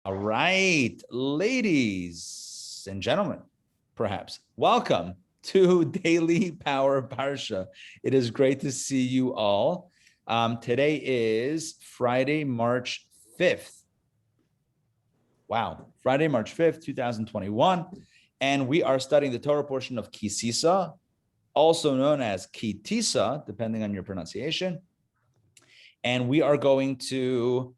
All right, ladies and gentlemen, perhaps, welcome to Daily Power Parsha. It is great to see you all. Today is Friday, March 5th. Wow, Friday, March 5th, 2021. And we are studying the Torah portion of Tisa, also known as Tisa, depending on your pronunciation. And we are going to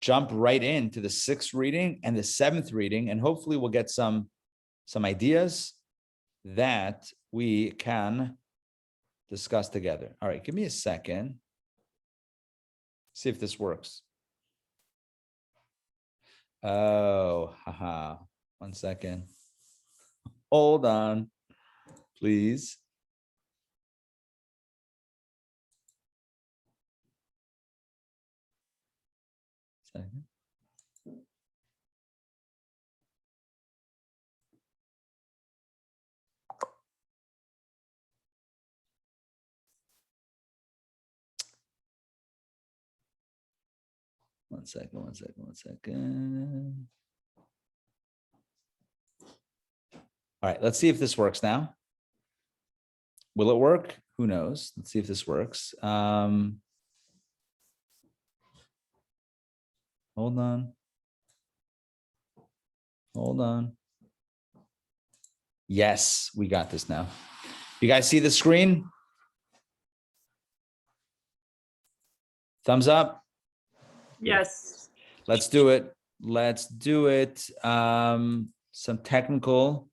jump right into the 6th reading and the 7th reading, and hopefully we'll get some ideas that we can discuss together. All right, give me a second. See if this works. Oh, haha. 1 second. Hold on, please. Second. One second. All right, let's see if this works now. Will it work? Who knows? Let's see if this works. Hold on. Yes, we got this now. You guys see the screen? Thumbs up? Yes. Let's do it. Some technical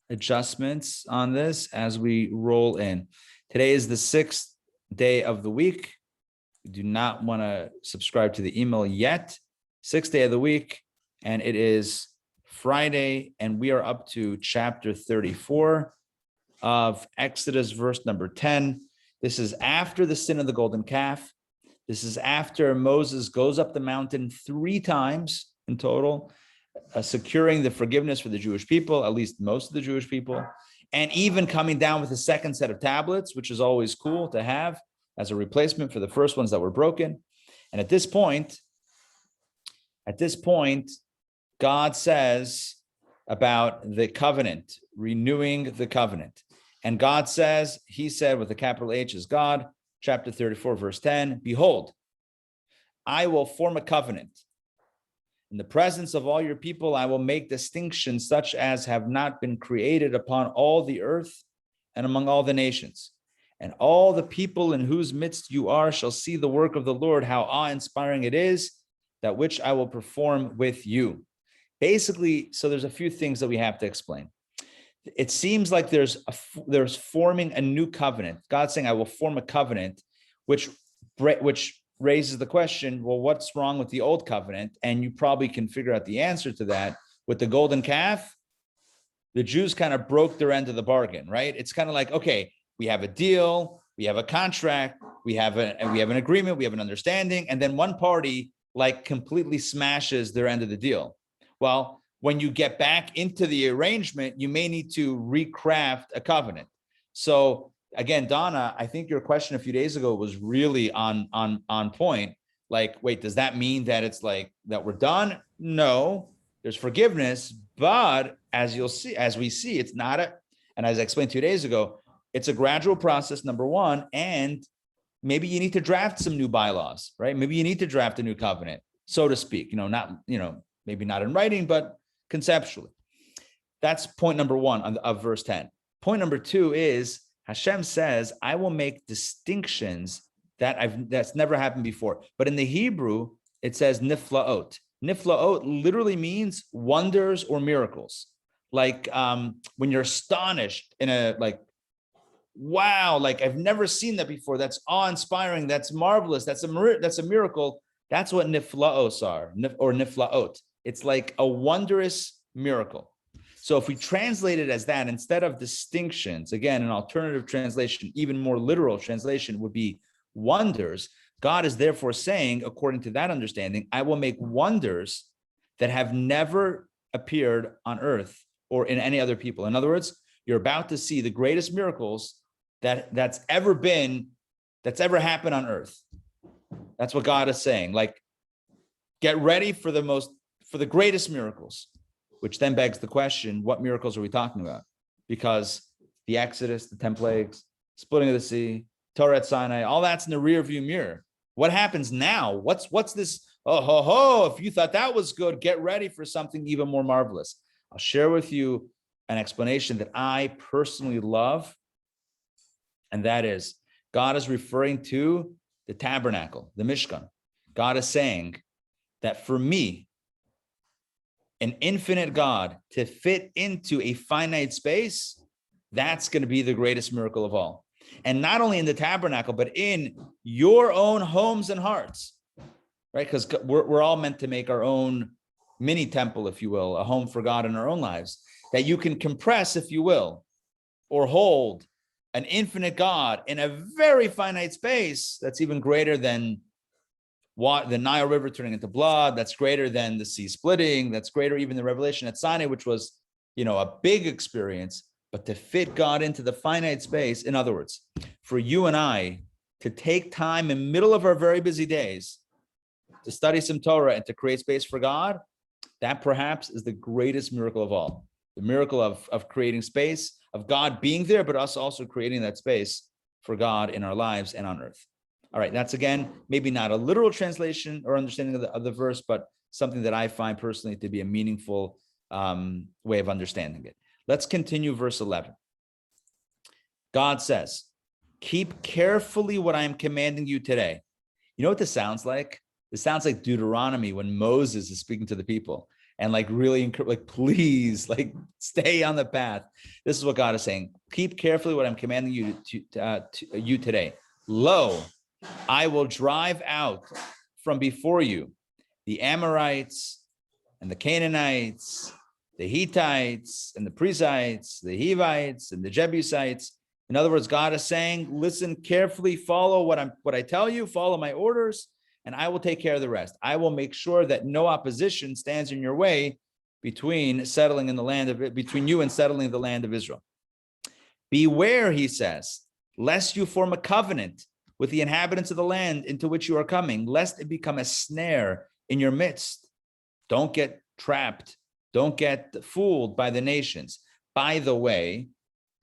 adjustments on this as we roll in. Today is the 6th day of the week. You do not want to subscribe to the email yet. 6th day of the week, and it is Friday, and we are up to chapter 34 of Exodus, verse number 10. This is after the sin of the golden calf. This is after Moses goes up the mountain 3 times in total, securing the forgiveness for the Jewish people, at least most of the Jewish people, and even coming down with a second set of tablets, which is always cool to have as a replacement for the first ones that were broken. And at this point, God says about the covenant, renewing the covenant. And God says, he said with a capital H is God, chapter 34, verse 10, behold, I will form a covenant. In the presence of all your people, I will make distinctions such as have not been created upon all the earth and among all the nations. And all the people in whose midst you are shall see the work of the Lord, how awe-inspiring it is, that which I will perform with you. Basically, so there's a few things that we have to explain. It seems like there's forming a new covenant. God's saying, I will form a covenant, which raises the question, well, what's wrong with the old covenant? And you probably can figure out the answer to that. With the golden calf, the Jews kind of broke their end of the bargain, right? It's kind of like, okay, we have a deal, we have a contract, we have an agreement, we have an understanding, and then one party like completely smashes their end of the deal. Well, when you get back into the arrangement, you may need to recraft a covenant. So again, Donna, I think your question a few days ago was really on point. Like, wait, does that mean that it's like that we're done? No, there's forgiveness, but as we see, it's not and as I explained 2 days ago, it's a gradual process, number one, and maybe you need to draft some new bylaws, right? Maybe you need to draft a new covenant, so to speak, maybe not in writing, but conceptually. That's point number 1 of verse 10. Point number 2 is Hashem says, I will make distinctions that's never happened before. But in the Hebrew, it says niflaot. Niflaot literally means wonders or miracles. Like when you're astonished in wow, like I've never seen that before. That's awe-inspiring. That's marvelous. That's a miracle. That's what niflaos are, or niflaot. It's like a wondrous miracle. So if we translate it as that, instead of distinctions, again, an alternative translation, even more literal translation would be wonders. God is therefore saying, according to that understanding, I will make wonders that have never appeared on earth or in any other people. In other words, you're about to see the greatest miracles that's ever happened on earth. That's what God is saying. Like, get ready for the for the greatest miracles, which then begs the question, what miracles are we talking about? Because the Exodus, the 10 plagues, splitting of the sea, Torah at Sinai, all that's in the rear view mirror. What happens now? What's this? Oh, ho, ho, if you thought that was good, get ready for something even more marvelous. I'll share with you an explanation that I personally love, and that is God is referring to the tabernacle, the Mishkan. God is saying that for me, an infinite God to fit into a finite space, that's going to be the greatest miracle of all. And not only in the tabernacle, but in your own homes and hearts, right? Because we're all meant to make our own mini temple, if you will, a home for God in our own lives, that you can compress, if you will, or hold an infinite God in a very finite space that's even greater than what the Nile River turning into blood, that's greater than the sea splitting, that's greater even the revelation at Sinai, which was, a big experience. But to fit God into the finite space, in other words, for you and I to take time in the middle of our very busy days to study some Torah and to create space for God, that perhaps is the greatest miracle of all. The miracle of creating space, of God being there, but us also creating that space for God in our lives and on earth. All right, that's again, maybe not a literal translation or understanding of the verse, but something that I find personally to be a meaningful way of understanding it. Let's continue verse 11. God says, keep carefully what I am commanding you today. You know what this sounds like? This sounds like Deuteronomy when Moses is speaking to the people and really, please, stay on the path. This is what God is saying. Keep carefully what I'm commanding you to you today. Lo, I will drive out from before you the Amorites and the Canaanites, the Hittites and the Perizzites, the Hivites and the Jebusites. In other words, God is saying, listen carefully, follow what I tell you, follow my orders, and I will take care of the rest. I will make sure that no opposition stands in your way between you and settling the land of Israel. Beware, he says, lest you form a covenant with the inhabitants of the land into which you are coming, lest it become a snare in your midst. Don't get trapped. Don't get fooled by the nations. By the way,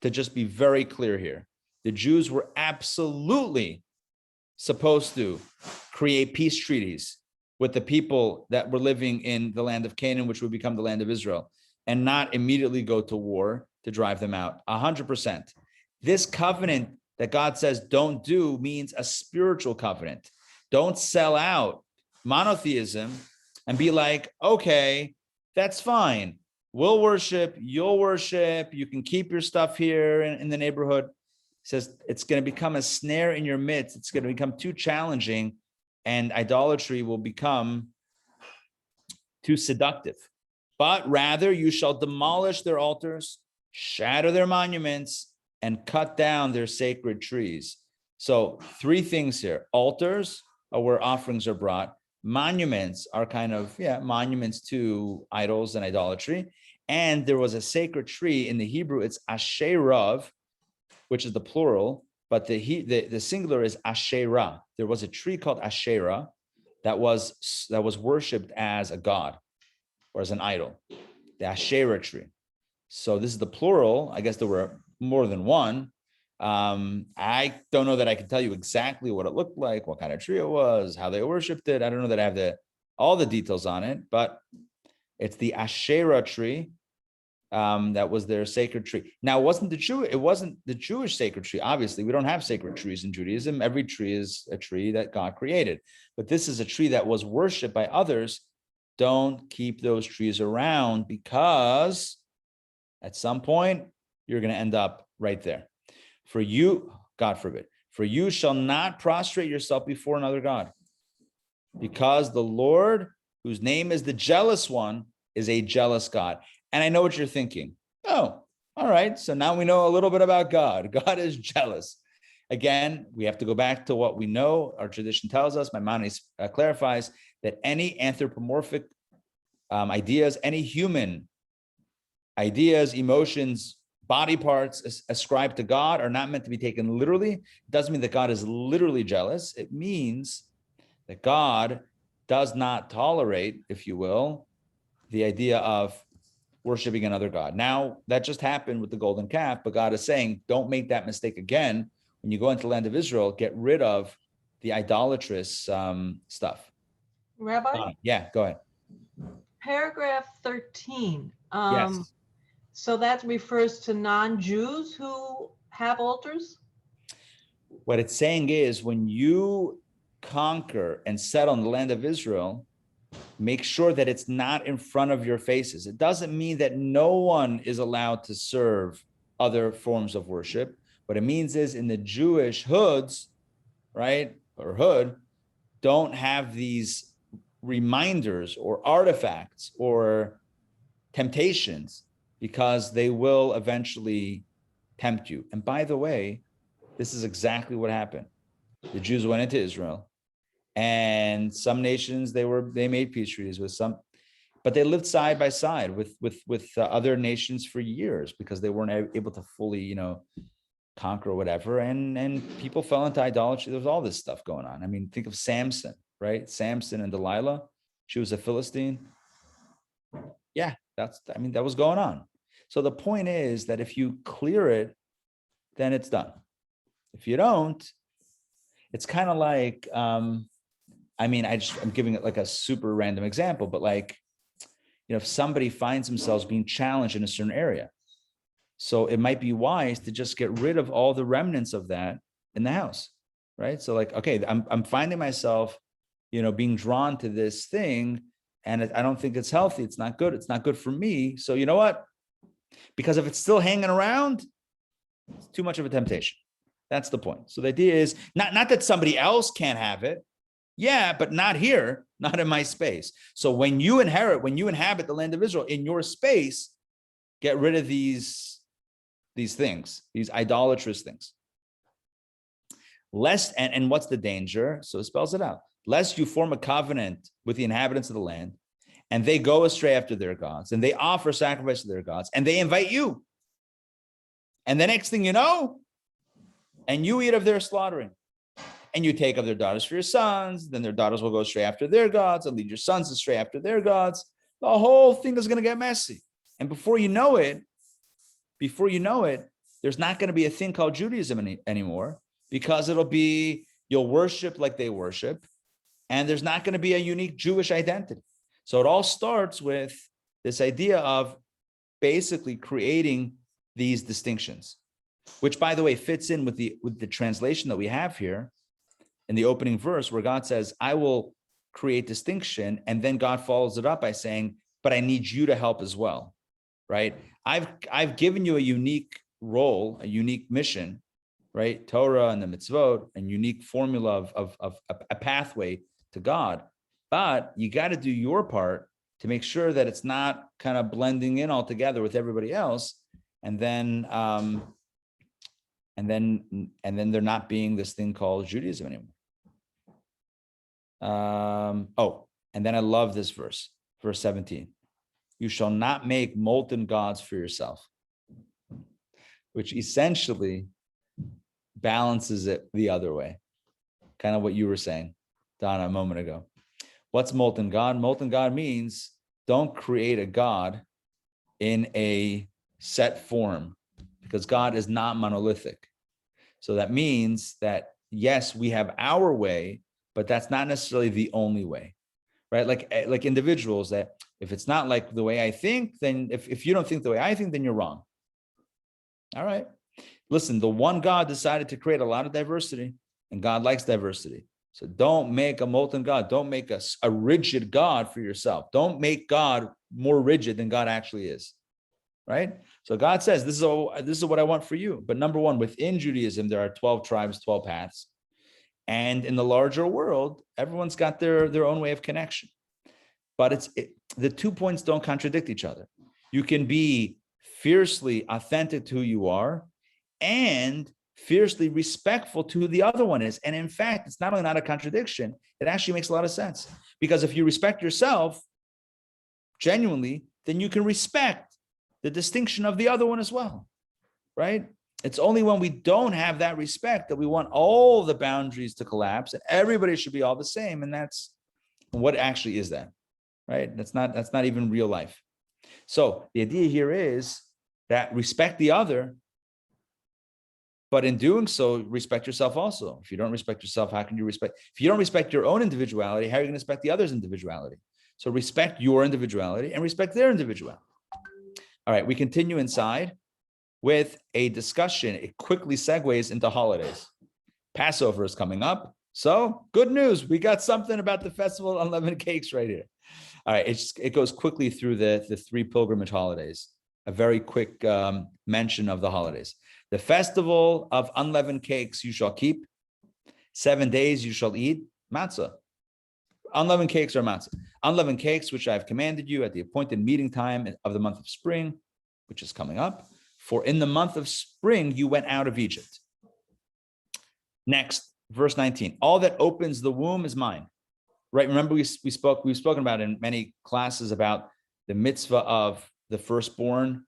to just be very clear here, the Jews were absolutely supposed to create peace treaties with the people that were living in the land of Canaan, which would become the land of Israel, and not immediately go to war to drive them out. 100%. This covenant that God says don't do means a spiritual covenant. Don't sell out monotheism and be like, okay, that's fine. We'll worship, you'll worship, you can keep your stuff here in the neighborhood. He says it's going to become a snare in your midst. It's going to become too challenging, and idolatry will become too seductive. But rather you shall demolish their altars, shatter their monuments, and cut down their sacred trees. So 3 things here. Altars are where offerings are brought. Monuments are monuments to idols and idolatry. And there was a sacred tree in the Hebrew, it's Asherah, which is the plural, but the singular is Asherah. There was a tree called Asherah that was worshipped as a god or as an idol, the Asherah tree. So this is the plural. I guess there were more than one. I don't know that I can tell you exactly what it looked like, what kind of tree it was, how they worshipped it. I don't know that I have all the details on it, but it's the Asherah tree. That was their sacred tree. Now, it wasn't the Jewish sacred tree. Obviously, we don't have sacred trees in Judaism. Every tree is a tree that God created. But this is a tree that was worshipped by others. Don't keep those trees around, because at some point, you're going to end up right there. For you, God forbid, for you shall not prostrate yourself before another God, because the Lord, whose name is the jealous one, is a jealous God. And I know what you're thinking. Oh, all right. So now we know a little bit about God. God is jealous. Again, we have to go back to what we know. Our tradition tells us, Maimonides clarifies, that any anthropomorphic ideas, any human ideas, emotions, body parts ascribed to God are not meant to be taken literally. It doesn't mean that God is literally jealous. It means that God does not tolerate, if you will, the idea of worshiping another God. Now, that just happened with the golden calf, but God is saying, don't make that mistake again. When you go into the land of Israel, get rid of the idolatrous stuff. Rabbi? Yeah, go ahead. Paragraph 13. Yes. So that refers to non-Jews who have altars? What it's saying is when you conquer and settle in the land of Israel, make sure that it's not in front of your faces. It doesn't mean that no one is allowed to serve other forms of worship. What it means is in the Jewish hoods, right, or hood, don't have these reminders or artifacts or temptations because they will eventually tempt you. And by the way, this is exactly what happened. The Jews went into Israel, and some nations they made peace treaties with some, but they lived side by side with other nations for years because they weren't able to fully, conquer or whatever. And people fell into idolatry. There was all this stuff going on. I mean, think of Samson, right? Samson and Delilah. She was a Philistine. Yeah, that was going on. So the point is that if you clear it, then it's done. If you don't, it's kind of like, I'm giving it like a super random example, but like, if somebody finds themselves being challenged in a certain area, so it might be wise to just get rid of all the remnants of that in the house, right? So like, okay, I'm finding myself, being drawn to this thing, and I don't think it's healthy. It's not good. It's not good for me. So you know what? Because if it's still hanging around, it's too much of a temptation. That's the point. So the idea is not that somebody else can't have it. Yeah, but not here, not in my space. So when you inhabit the land of Israel in your space, get rid of these things, these idolatrous things. Lest, and what's the danger? So it spells it out. Lest you form a covenant with the inhabitants of the land, and they go astray after their gods, and they offer sacrifice to their gods, and they invite you. And the next thing you know, and you eat of their slaughtering, and you take of their daughters for your sons, then their daughters will go astray after their gods, and lead your sons astray after their gods. The whole thing is going to get messy. And before you know it, there's not going to be a thing called Judaism anymore, because you'll worship like they worship, and there's not going to be a unique Jewish identity. So it all starts with this idea of basically creating these distinctions, which, by the way, fits in with the translation that we have here in the opening verse, where God says, I will create distinction. And then God follows it up by saying, but I need you to help as well, right? I've given you a unique role, a unique mission, right? Torah and the Mitzvot, a unique formula of a pathway to God. But you got to do your part to make sure that it's not kind of blending in all together with everybody else. And then there not being this thing called Judaism anymore. And then I love this verse 17. You shall not make molten gods for yourself, which essentially balances it the other way. Kind of what you were saying, Donna, a moment ago. What's molten God? Molten God means don't create a God in a set form, because God is not monolithic. So that means that, yes, we have our way, but that's not necessarily the only way, right? Like individuals, that if it's not like the way I think, then if you don't think the way I think, then you're wrong. All right. Listen, the one God decided to create a lot of diversity, and God likes diversity. So don't make a molten God. Don't make a rigid God for yourself. Don't make God more rigid than God actually is, right? So God says, this is what I want for you. But number one, within Judaism, there are 12 tribes, 12 paths. And in the larger world, everyone's got their own way of connection. But the 2 points don't contradict each other. You can be fiercely authentic to who you are and fiercely respectful to who the other one is. And in fact, it's not only not a contradiction, it actually makes a lot of sense. Because if you respect yourself genuinely, then you can respect the distinction of the other one as well, right? It's only when we don't have that respect that we want all the boundaries to collapse and everybody should be all the same. And that's what actually is that. right? That's not even real life. So the idea here is that respect the other, but in doing so, respect yourself also. If you don't respect yourself, how can you respect? If you don't respect your own individuality, how are you going to respect the other's individuality? So respect your individuality and respect their individuality. All right, we continue inside with a discussion. It quickly segues into holidays. Passover is coming up. So good news. We got something about the festival of unleavened cakes right here. All right, it goes quickly through the three pilgrimage holidays. A very quick mention of the holidays. The festival of unleavened cakes you shall keep. 7 days you shall eat matzah. Unleavened cakes are matzah. Unleavened cakes, which I have commanded you at the appointed meeting time of the month of spring, which is coming up. For in the month of spring you went out of Egypt. Next, verse 19. All that opens the womb is mine. Right? Remember, we've spoken about in many classes about the mitzvah of the firstborn.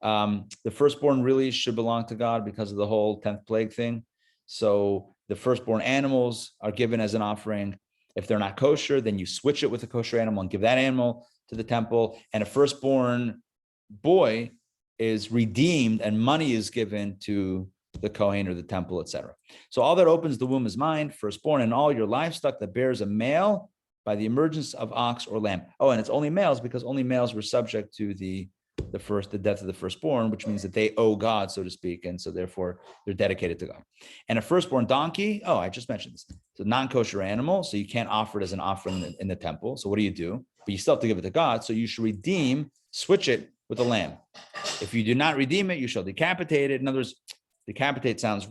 The firstborn really should belong to God because of the whole 10th plague thing. So the firstborn animals are given as an offering. If they're not kosher, then you switch it with a kosher animal and give that animal to the temple. And a firstborn boy is redeemed and money is given to the Kohen or the temple, etc. So all that opens the womb is mine, firstborn, and all your livestock that bears a male by the emergence of ox or lamb. Oh, and it's only males because only males were subject to the death of the firstborn, which means that they owe God, so to speak, and so therefore they're dedicated to God. And a firstborn donkey, oh, I just mentioned this. It's a non-kosher animal, so you can't offer it as an offering in the temple. So what do? But you still have to give it to God, so you should switch it with a lamb. If you do not redeem it, you shall decapitate it. In other words, decapitate sounds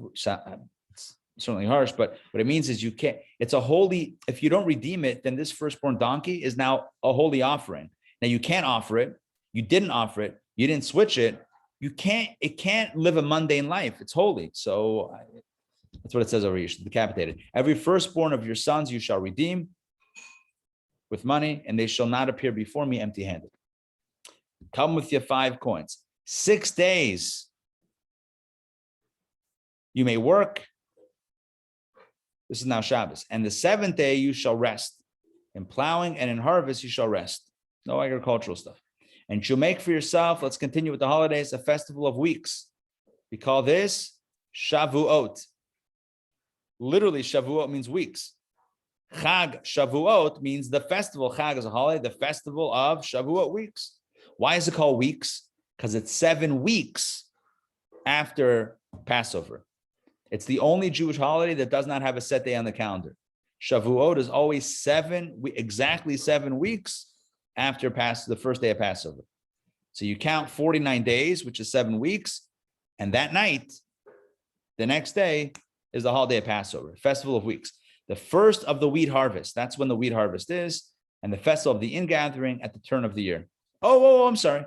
certainly harsh, but what it means is you can't, it's a holy, if you don't redeem it, then this firstborn donkey is now a holy offering. Now you can't offer it. You didn't offer it. You didn't switch it. It can't live a mundane life. It's holy. So that's what it says over here. You should decapitate it. Every firstborn of your sons you shall redeem with money, and they shall not appear before me empty-handed. Come with your 5 coins. 6 days you may work. This is now Shabbos. And the 7th day you shall rest. In plowing and in harvest you shall rest. No agricultural stuff. And you'll make for yourself, let's continue with the holidays, a festival of weeks. We call this Shavuot. Literally, Shavuot means weeks. Chag Shavuot means the festival. Chag is a holiday, the festival of Shavuot weeks. Why is it called weeks? Because it's 7 weeks after Passover. It's the only Jewish holiday that does not have a set day on the calendar. Shavuot is always exactly 7 weeks after the first day of Passover. So you count 49 days, which is 7 weeks, and that night, the next day, is the holiday of Passover, festival of weeks. The first of the wheat harvest, that's when the wheat harvest is, and the festival of the ingathering at the turn of the year. Oh, I'm sorry.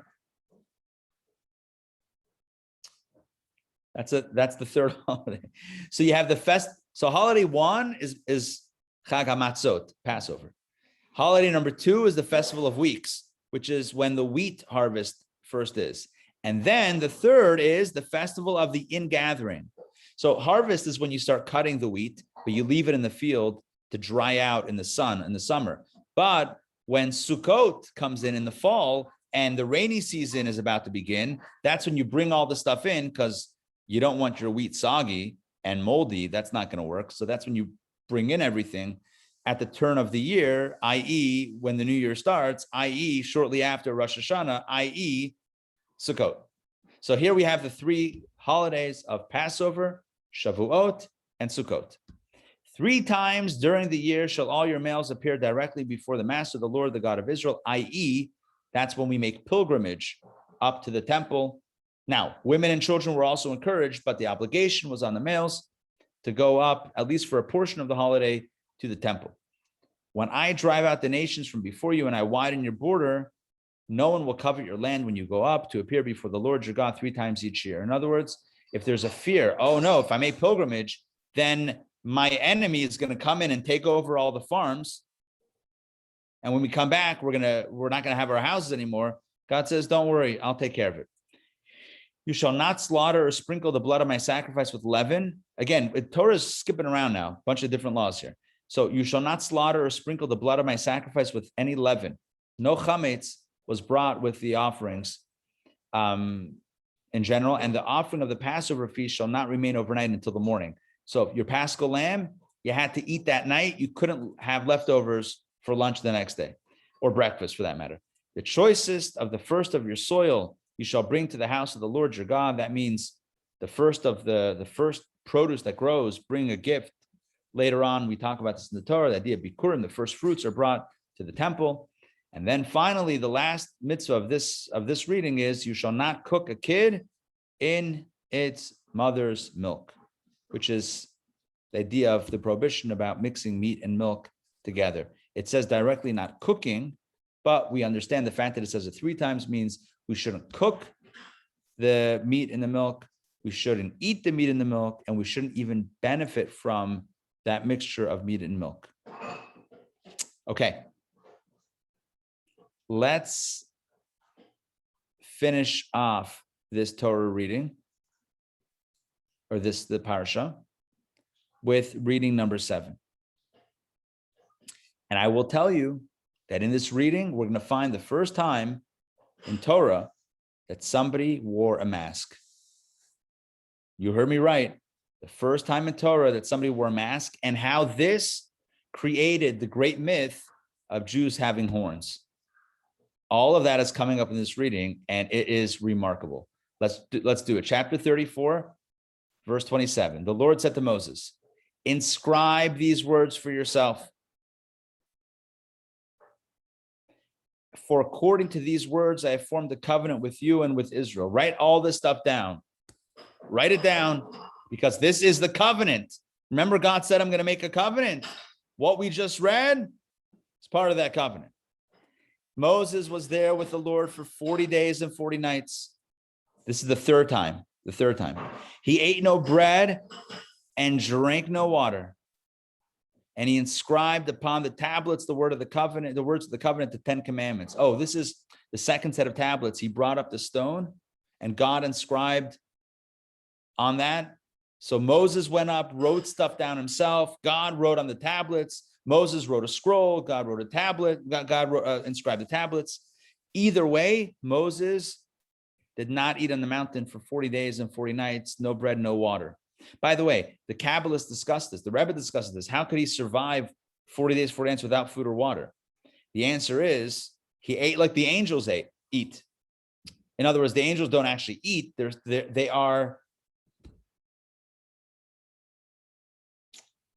That's the third holiday. So you have so holiday 1 is Chag HaMatzot, Passover. Holiday number 2 is the festival of weeks, which is when the wheat harvest first is. And then the third is the festival of the ingathering. So harvest is when you start cutting the wheat, but you leave it in the field to dry out in the sun in the summer. But when Sukkot comes in the fall and the rainy season is about to begin, that's when you bring all the stuff in because you don't want your wheat soggy and moldy. That's not going to work. So that's when you bring in everything at the turn of the year, i.e. when the new year starts, i.e. shortly after Rosh Hashanah, i.e. Sukkot. So here we have the 3 holidays of Passover, Shavuot, and Sukkot. 3 times during the year shall all your males appear directly before the Master, the Lord, the God of Israel, i.e. that's when we make pilgrimage up to the temple. Now, women and children were also encouraged, but the obligation was on the males to go up, at least for a portion of the holiday, to the temple. When I drive out the nations from before you and I widen your border, no one will covet your land when you go up to appear before the Lord your God 3 times each year. In other words, if there's a fear, oh no, if I make pilgrimage, then my enemy is going to come in and take over all the farms. And when we come back, we're not going to have our houses anymore. God says, don't worry, I'll take care of it. You shall not slaughter or sprinkle the blood of my sacrifice with leaven. Again, Torah is skipping around now, a bunch of different laws here. So you shall not slaughter or sprinkle the blood of my sacrifice with any leaven. No chametz was brought with the offerings in general, and the offering of the Passover feast shall not remain overnight until the morning. So your Paschal lamb, you had to eat that night. You couldn't have leftovers for lunch the next day, or breakfast for that matter. The choicest of the first of your soil you shall bring to the house of the Lord your God. That means the first of the first produce that grows, bring a gift. Later on, we talk about this in the Torah, the idea of Bikurim, the first fruits are brought to the temple. And then finally, the last mitzvah of this reading is, you shall not cook a kid in its mother's milk, which is the idea of the prohibition about mixing meat and milk together. It says directly not cooking, but we understand the fact that it says it 3 times means we shouldn't cook the meat in the milk, we shouldn't eat the meat in the milk, and we shouldn't even benefit from that mixture of meat and milk. Okay. Let's finish off this Torah reading, or the Parsha, with reading number 7. And I will tell you that in this reading, we're going to find the first time in Torah that somebody wore a mask. You heard me right. The first time in Torah that somebody wore a mask, and how this created the great myth of Jews having horns. All of that is coming up in this reading, and it is remarkable. Let's do it. Chapter 34, verse 27. The Lord said to Moses, inscribe these words for yourself. For according to these words, I have formed a covenant with you and with Israel. Write all this stuff down. Write it down, because this is the covenant. Remember, God said, I'm going to make a covenant. What we just read is part of that covenant. Moses was there with the Lord for 40 days and 40 nights. This is the third time. He ate no bread and drank no water. And he inscribed upon the tablets the words of the covenant, the 10 commandments. Oh, this is the second set of tablets. He brought up the stone, and God inscribed on that. So Moses went up, wrote stuff down himself. God wrote on the tablets. Moses wrote a scroll. God wrote a tablet. God wrote, inscribed the tablets. Either way, Moses did not eat on the mountain for 40 days and 40 nights, no bread, no water. By the way, the Kabbalists discussed this. The Rebbe discussed this. How could he survive 40 days, 40 nights without food or water? The answer is he ate like the angels eat. In other words, the angels don't actually eat. They're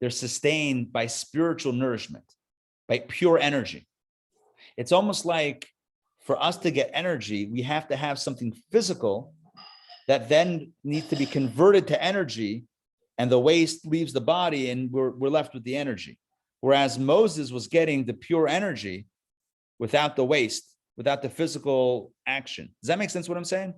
sustained by spiritual nourishment, by pure energy. It's almost like for us to get energy, we have to have something physical that then needs to be converted to energy, and the waste leaves the body, and we're left with the energy. Whereas Moses was getting the pure energy without the waste, without the physical action. Does that make sense what I'm saying?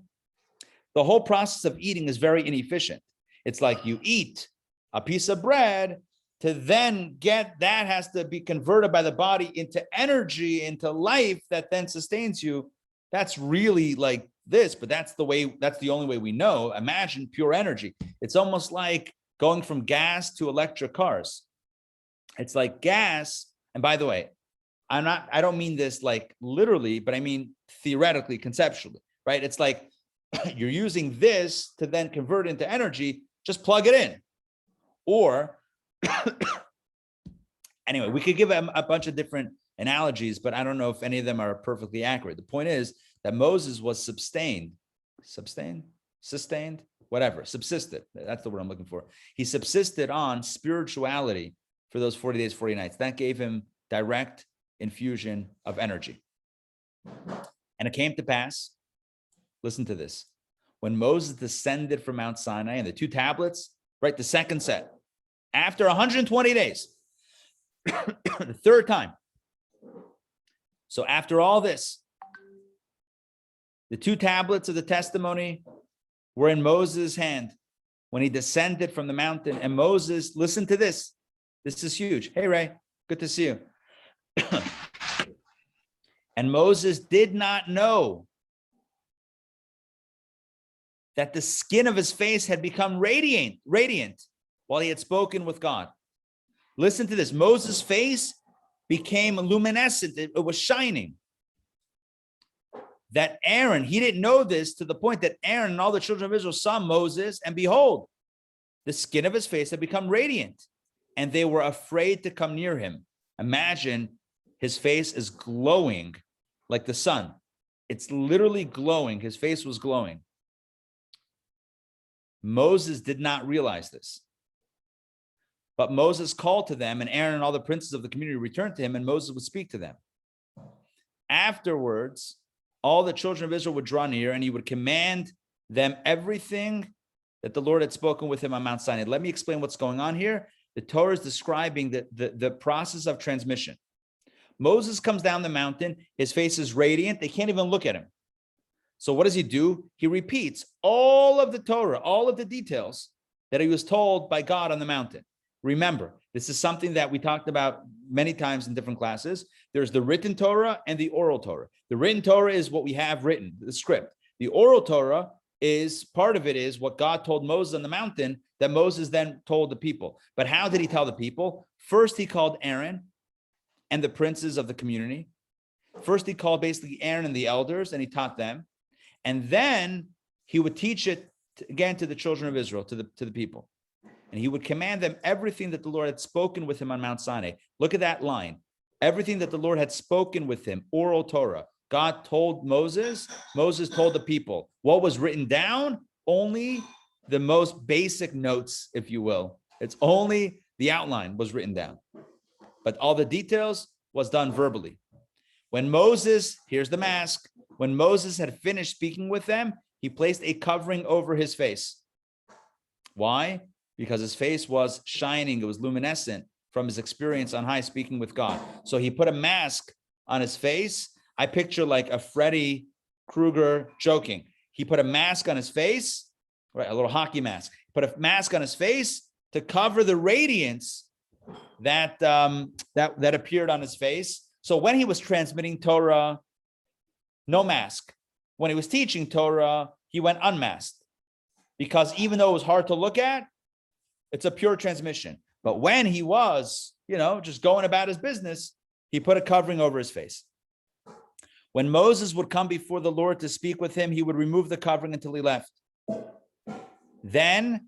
The whole process of eating is very inefficient. It's like you eat a piece of bread to then get, that has to be converted by the body into energy, into life that then sustains you. That's really like this, but that's the only way we know. Imagine pure energy. It's almost like going from gas to electric cars. It's like gas. And by the way, I don't mean this like literally, but I mean theoretically, conceptually, right? It's like you're using this to then convert it into energy, just plug it in. Or anyway, we could give a bunch of different analogies, but I don't know if any of them are perfectly accurate. The point is that Moses was subsisted. That's the word I'm looking for. He subsisted on spirituality for those 40 days, 40 nights. That gave him direct infusion of energy. And it came to pass, listen to this, when Moses descended from Mount Sinai and the 2 tablets, right, the second set, after 120 days, the third time. So after all this, the 2 tablets of the testimony were in Moses' hand when he descended from the mountain. And Moses, listen to this. This is huge. Hey, Ray, good to see you. And Moses did not know that the skin of his face had become radiant while he had spoken with God. Listen to this. Moses' face became luminescent. It was shining. that Aaron, he didn't know this to the point that Aaron and all the children of Israel saw Moses, and behold, the skin of his face had become radiant, and they were afraid to come near him. Imagine his face is glowing like the sun. It's literally glowing. His face was glowing. Moses did not realize this. But Moses called to them, and Aaron and all the princes of the community returned to him, and Moses would speak to them. Afterwards, all the children of Israel would draw near, and he would command them everything that the Lord had spoken with him on Mount Sinai. Let me explain what's going on here. The Torah is describing the process of transmission. Moses comes down the mountain. His face is radiant. They can't even look at him. So what does he do? He repeats all of the Torah, all of the details that he was told by God on the mountain. Remember, this is something that we talked about many times in different classes. There's the written Torah and the oral Torah. The written Torah is what we have written, the script. The oral Torah is, part of it is what God told Moses on the mountain that Moses then told the people. But how did he tell the people? First, he called Aaron and the princes of the community. First, he called basically Aaron and the elders, and he taught them. And then he would teach it again to the children of Israel, to the people. And he would command them everything that the Lord had spoken with him on Mount Sinai. Look at that line. Everything that the Lord had spoken with him, oral Torah. God told Moses, Moses told the people. What was written down? Only the most basic notes, if you will. It's only the outline was written down. But all the details was done verbally. When Moses, here's the mask, when Moses had finished speaking with them, he placed a covering over his face. Why? Because his face was shining, it was luminescent from his experience on high speaking with God. So he put a mask on his face. I picture like a Freddy Krueger joking. He put a mask on his face, right? A little hockey mask. Put a mask on his face to cover the radiance that appeared on his face. So when he was transmitting Torah, no mask. When he was teaching Torah, he went unmasked. Because even though it was hard to look at, it's a pure transmission. But when he was, just going about his business, he put a covering over his face. When Moses would come before the Lord to speak with him, he would remove the covering until he left. Then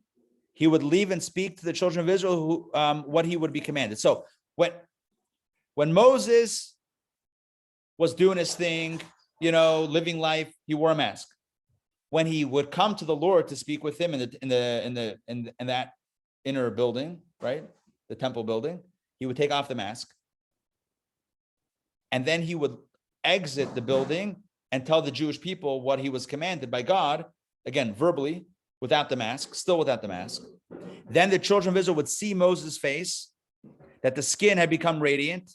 he would leave and speak to the children of Israel what he would be commanded. So when Moses was doing his thing, living life, he wore a mask. When he would come to the Lord to speak with him in that inner building, right? The temple building, he would take off the mask. And then he would exit the building and tell the Jewish people what he was commanded by God, again, verbally, without the mask, still without the mask. Then the children of Israel would see Moses' face, that the skin had become radiant.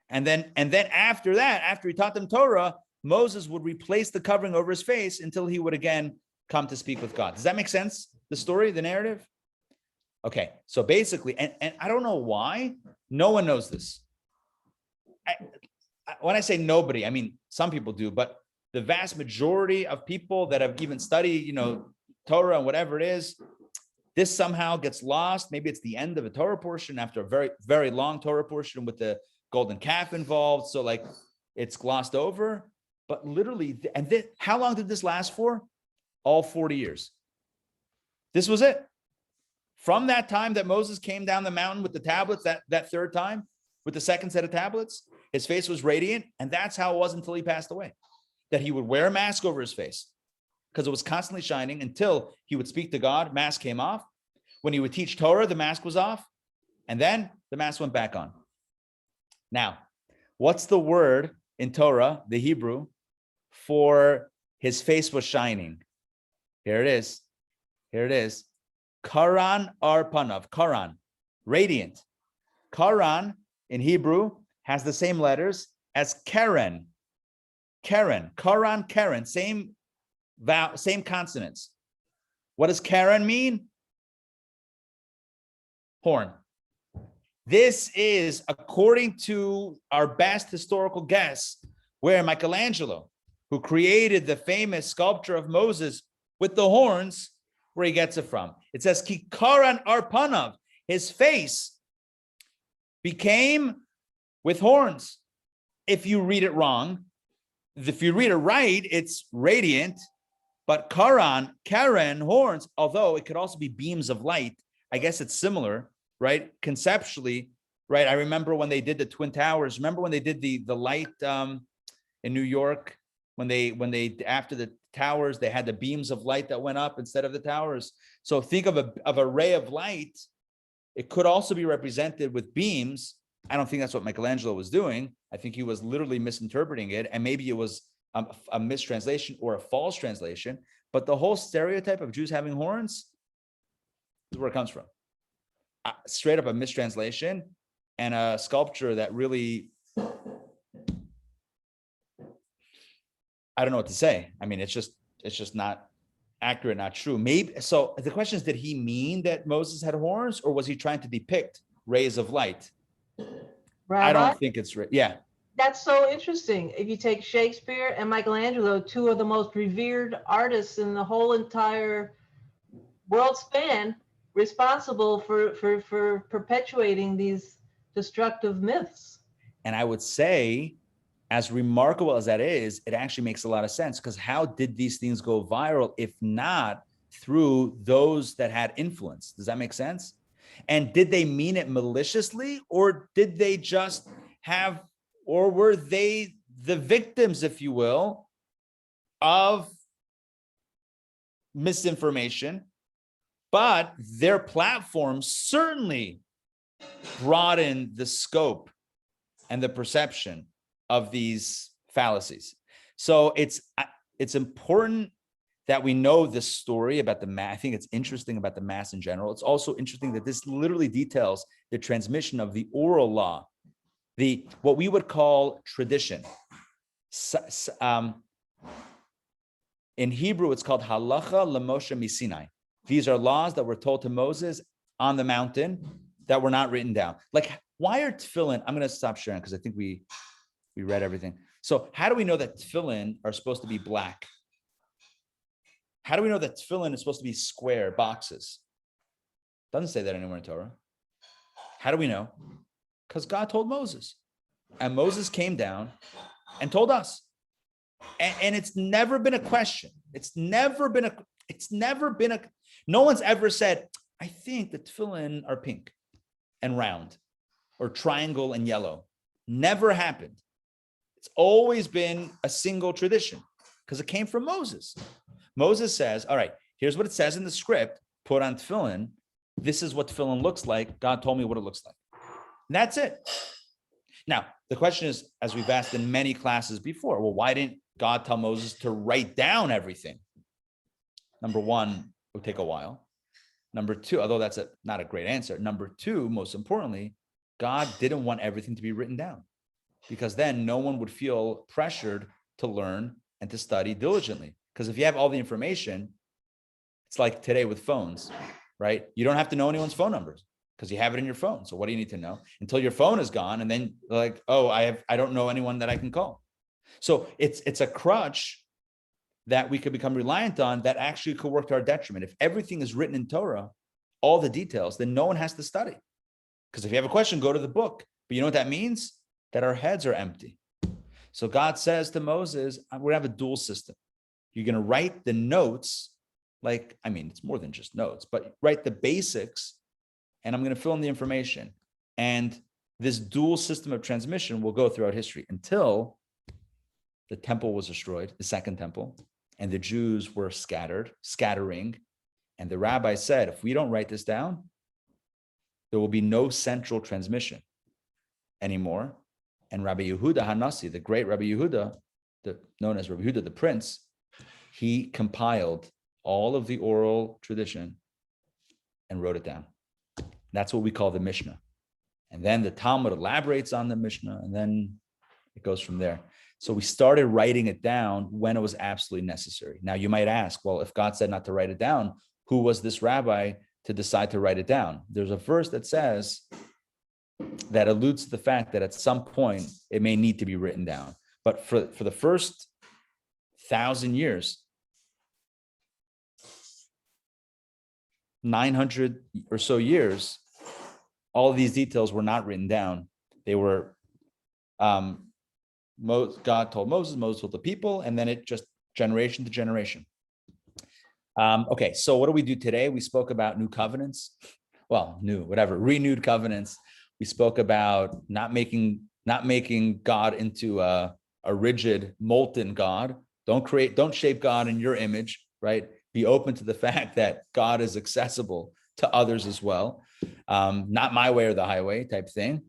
And then after that, after he taught them Torah, Moses would replace the covering over his face until he would again come to speak with God. Does that make sense? The story, the narrative? Okay, so basically, and I don't know why, no one knows this. When I say nobody, I mean, some people do, but the vast majority of people that have even studied, Torah and whatever it is, this somehow gets lost. Maybe it's the end of a Torah portion after a very, very long Torah portion with the golden calf involved. So like it's glossed over, but literally, how long did this last for? All 40 years. This was it. From that time that Moses came down the mountain with the tablets, that third time, with the second set of tablets, his face was radiant, and that's how it was until he passed away. That he would wear a mask over his face because it was constantly shining until he would speak to God, mask came off. When he would teach Torah, the mask was off, and then the mask went back on. Now, what's the word in Torah, the Hebrew, for his face was shining? Here it is. Here it is. Karan arpanav. Karan, radiant. Karan in Hebrew has the same letters as Karen. Karen, Karan, Karen, same consonants. What does Karen mean? Horn. This is, according to our best historical guess, where Michelangelo, who created the famous sculpture of Moses with the horns, where he gets it from. It says, Kikaran arpanav, his face became with horns. If you read it wrong, if you read it right, it's radiant, but Karen, horns, although it could also be beams of light. I guess it's similar, right? Conceptually, right? I remember when they did the Twin Towers. Remember when they did the light in New York, when they after the towers, they had the beams of light that went up instead of the towers. So think of a ray of light. It could also be represented with beams. I don't think that's what Michelangelo was doing. I think he was literally misinterpreting it, and maybe it was a mistranslation or a false translation. But the whole stereotype of Jews having horns is where it comes from. Straight up a mistranslation and a sculpture that really, I don't know what to say. I mean, it's just not accurate, not true. Maybe so. The question is, did he mean that Moses had horns, or was he trying to depict rays of light? Rabbi? I don't think it's right. Yeah. That's so interesting. If you take Shakespeare and Michelangelo, two of the most revered artists in the whole entire world span, responsible for perpetuating these destructive myths. And I would say, as remarkable as that is, it actually makes a lot of sense, because how did these things go viral if not through those that had influence? Does that make sense? And did they mean it maliciously, or did they just have, or were they the victims, if you will, of misinformation? But their platform certainly broadened the scope and the perception of these fallacies. So it's important that we know this story about the mass. I think it's interesting about the mass in general. It's also interesting that this literally details the transmission of the oral law, what we would call tradition. In Hebrew, it's called halacha lemoshe misinai. These are laws that were told to Moses on the mountain that were not written down. Like, why are tefillin? I'm going to stop sharing because I think we read everything. So how do we know that tefillin are supposed to be black? How do we know that tefillin is supposed to be square boxes? Doesn't say that anywhere in Torah. How do we know? Because God told Moses, and Moses came down and told us. And it's never been a question. No one's ever said, I think the tefillin are pink and round or triangle and yellow. Never happened. It's always been a single tradition because it came from Moses. Moses says, all right, here's what it says in the script, put on tefillin. This is what tefillin looks like. God told me what it looks like. And that's it. Now, the question is, as we've asked in many classes before, well, why didn't God tell Moses to write down everything? Number one, it would take a while. Number two, although that's not a great answer. Number two, most importantly, God didn't want everything to be written down, because then no one would feel pressured to learn and to study diligently. Because if you have all the information, it's like today with phones, right? You don't have to know anyone's phone numbers because you have it in your phone. So what do you need to know until your phone is gone? And then like, oh, I don't know anyone that I can call. So it's a crutch that we could become reliant on that actually could work to our detriment. If everything is written in Torah, all the details, then no one has to study. Because if you have a question, go to the book. But you know what that means? That our heads are empty. So God says to Moses, we're going to have a dual system. You're going to write the notes, it's more than just notes, but write the basics, and I'm going to fill in the information. And this dual system of transmission will go throughout history until the temple was destroyed, the second temple, and the Jews were scattering. And the rabbi said, if we don't write this down, there will be no central transmission anymore. And Rabbi Yehuda Hanassi, the great Rabbi Yehuda, known as Rabbi Yehuda the Prince, he compiled all of the oral tradition and wrote it down. That's what we call the Mishnah. And then the Talmud elaborates on the Mishnah, and then it goes from there. So we started writing it down when it was absolutely necessary. Now you might ask, well, if God said not to write it down, who was this rabbi to decide to write it down? There's a verse that says, that alludes to the fact that at some point it may need to be written down. But for the first 1,000 years, 900 or so years, all of these details were not written down. They were God told Moses told the people, and then it just generation to generation. Okay, so what do we do today? We spoke about new covenants. Well, renewed covenants. We spoke about not making God into a rigid, molten God. Don't shape God in your image, right? Be open to the fact that God is accessible to others as well. Not my way or the highway type thing.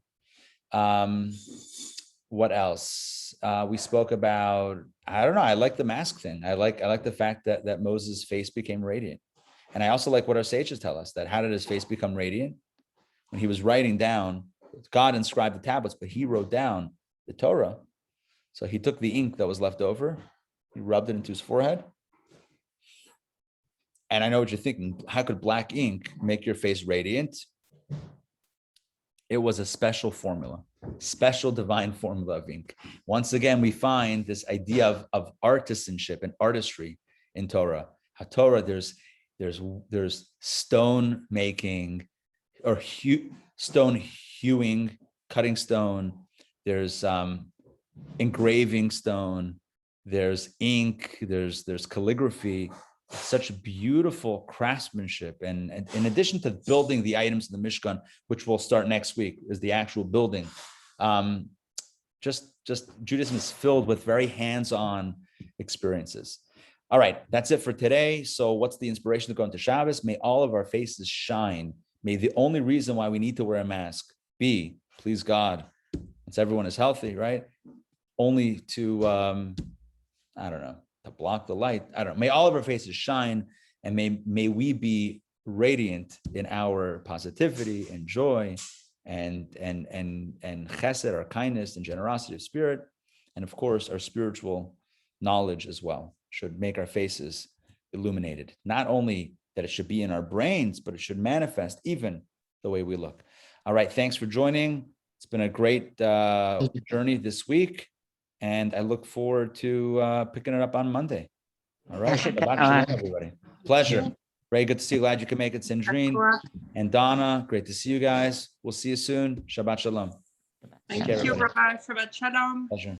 What else? We spoke about, I don't know. I like the mask thing. I like the fact that Moses' face became radiant. And I also like what our sages tell us, that how did his face become radiant? When he was writing down, God inscribed the tablets, but he wrote down the Torah. So he took the ink that was left over, he rubbed it into his forehead. And I know what you're thinking, how could black ink make your face radiant? It was a special formula, special divine formula of ink. Once again, we find this idea of artisanship and artistry in Torah. How Torah, there's stone making or stone hewing, cutting stone. There's engraving stone. There's ink. There's calligraphy. Such beautiful craftsmanship. And in addition to building the items in the Mishkan, which we'll start next week, is the actual building. Just Judaism is filled with very hands-on experiences. All right, that's it for today. So what's the inspiration to go into Shabbos? May all of our faces shine. May the only reason why we need to wear a mask be, please God, once everyone is healthy, right? Only to, I don't know, to block the light. I don't know. May all of our faces shine, and may we be radiant in our positivity and joy and chesed, our kindness and generosity of spirit. And of course, our spiritual knowledge as well should make our faces illuminated. Not only that it should be in our brains, but it should manifest even the way we look. All right. Thanks for joining. It's been a great journey this week. And I look forward to picking it up on Monday. All right. Shabbat shalom, everybody. Pleasure. Ray, good to see you. Glad you can make it. Sandrine and Donna, great to see you guys. We'll see you soon. Shabbat shalom. Thank you, Rabbi. Shabbat shalom. Pleasure.